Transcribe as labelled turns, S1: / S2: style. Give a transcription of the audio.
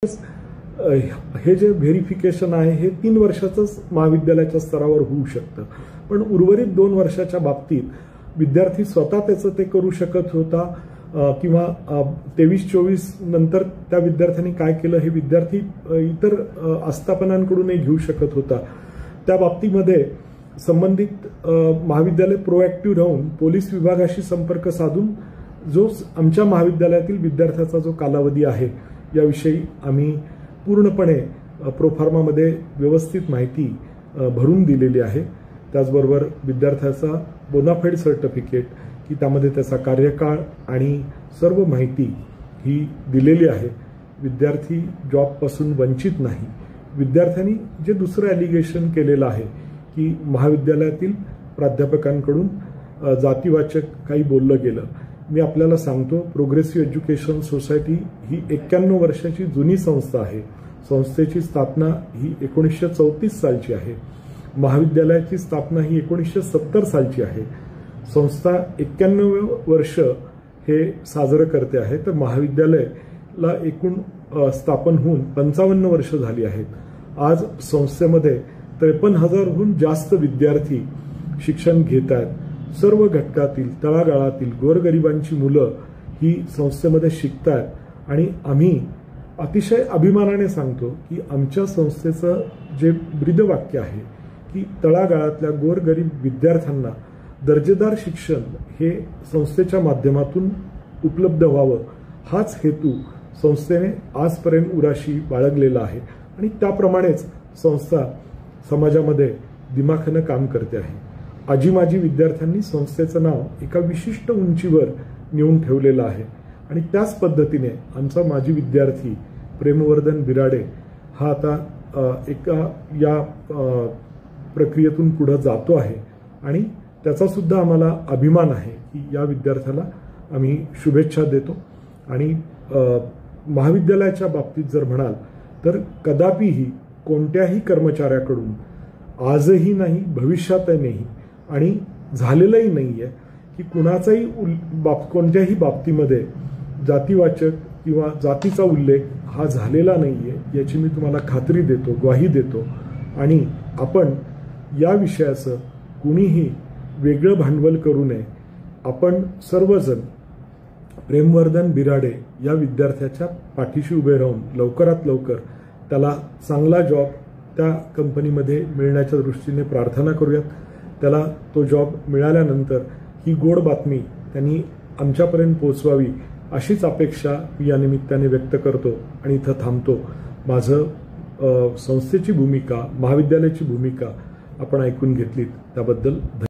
S1: हे जे व्हेरिफिकेशन आहे हे 3 वर्षाचंच महाविद्यालयाच्या स्तरावर होऊ शकतं, पण उर्वरित 2 वर्षाच्या बाबतीत विद्यार्थी स्वतः त्याचं ते करू शकत होता किंवा 23-24 नंतर त्या विद्यार्थ्यांनी काय केलं हे विद्यार्थी इतर आस्थापनांकडूनही घेऊ शकत होता। त्या बाबतीमध्ये संबंधित महाविद्यालय प्रोएक्टिव्ह राहून पोलीस विभागाशी संपर्क साधून जो आमच्या महाविद्यालयातील विद्यार्थ्याचा जो कालावधी आहे याविषयी आम्ही पूर्णपणे प्रोफार्मामध्ये व्यवस्थित माहिती भरून दिलेली आहे। त्याचबरोबर विद्यार्थ्याचा बोनाफाईड सर्टिफिकेट की त्यामध्ये त्याचा कार्यकाळ आणि सर्व माहिती ही दिलेली आहे। विद्यार्थी जॉबपासून वंचित नाही। विद्यार्थ्यांनी जे दुसरं ॲलिगेशन केलेलं आहे की महाविद्यालयातील प्राध्यापकांकडून जातीवाचक काही बोललं गेलं, मी आपल्याला सांगतो प्रोग्रेसिव्ह एज्युकेशन सोसायटी ही 91 वर्षाची जुनी संस्था आहे। संस्थेची स्थापना ही 1934 सालची आहे। महाविद्यालयाची स्थापना ही 1970 सालची आहे। संस्था 91 वर्ष हे साजरं करते आहे, तर महाविद्यालयाला एकूण स्थापन होऊन 55 वर्ष झाली आहेत। आज संस्थेमध्ये 53,000हून जास्त विद्यार्थी शिक्षण घेत आहेत। सर्व घटकातील तळागाळातील गोरगरिबांची मुलं ही संस्थेमध्ये शिकतात आणि आम्ही अतिशय अभिमानाने सांगतो की आमच्या संस्थेचं जे ब्रीदवाक्य आहे की तळागाळातल्या गोरगरीब विद्यार्थ्यांना दर्जेदार शिक्षण हे संस्थेच्या माध्यमातून उपलब्ध व्हावं, हाच हेतू संस्थेने आजपर्यंत उराशी बाळगलेला आहे आणि त्याप्रमाणेच संस्था समाजामध्ये दिमाखानं काम करते आहे। आजी माजी विद्यार्थ्यांनी संस्थेचं नाव एका विशिष्ट उंचीवर नेऊन ठेवलेलं आहे आणि त्याच पद्धतीने आमचा माजी विद्यार्थी प्रेमवर्धन बिराडे हा आता एका या प्रक्रियेतून पुढे जातो आहे आणि त्याचा सुद्धा आम्हाला अभिमान आहे की या विद्यार्थ्याला आम्ही शुभेच्छा देतो। आणि महाविद्यालयाच्या बाबतीत जर म्हणाल तर कदापिही कोणत्याही कर्मचाऱ्याकडून आजही नाही भविष्यातही नाही आणि झालेलंही नाहीये की कुणाचाही कोणत्याही बाबतीमध्ये जातीवाचक किंवा जातीचा उल्लेख हा झालेला नाहीये याची मी तुम्हाला खात्री देतो, ग्वाही देतो। आणि आपण या विषयाचं कुणीही वेगळं भांडवल करू नये। आपण सर्वजण प्रेमवर्धन बिराडे या विद्यार्थ्याच्या पाठीशी उभे राहून लवकरात लवकर त्याला चांगला जॉब त्या कंपनीमध्ये मिळण्याच्या दृष्टीने प्रार्थना करूयात। त्याला तो जॉब मिळाल्यानंतर ही गोड बातमी त्यांनी आमच्यापर्यंत पोहोचवावी अशीच अपेक्षा मी या निमित्ताने व्यक्त करतो आणि इथं थांबतो। माझं संस्थेची भूमिका, महाविद्यालयाची भूमिका आपण ऐकून घेतलीत त्याबद्दल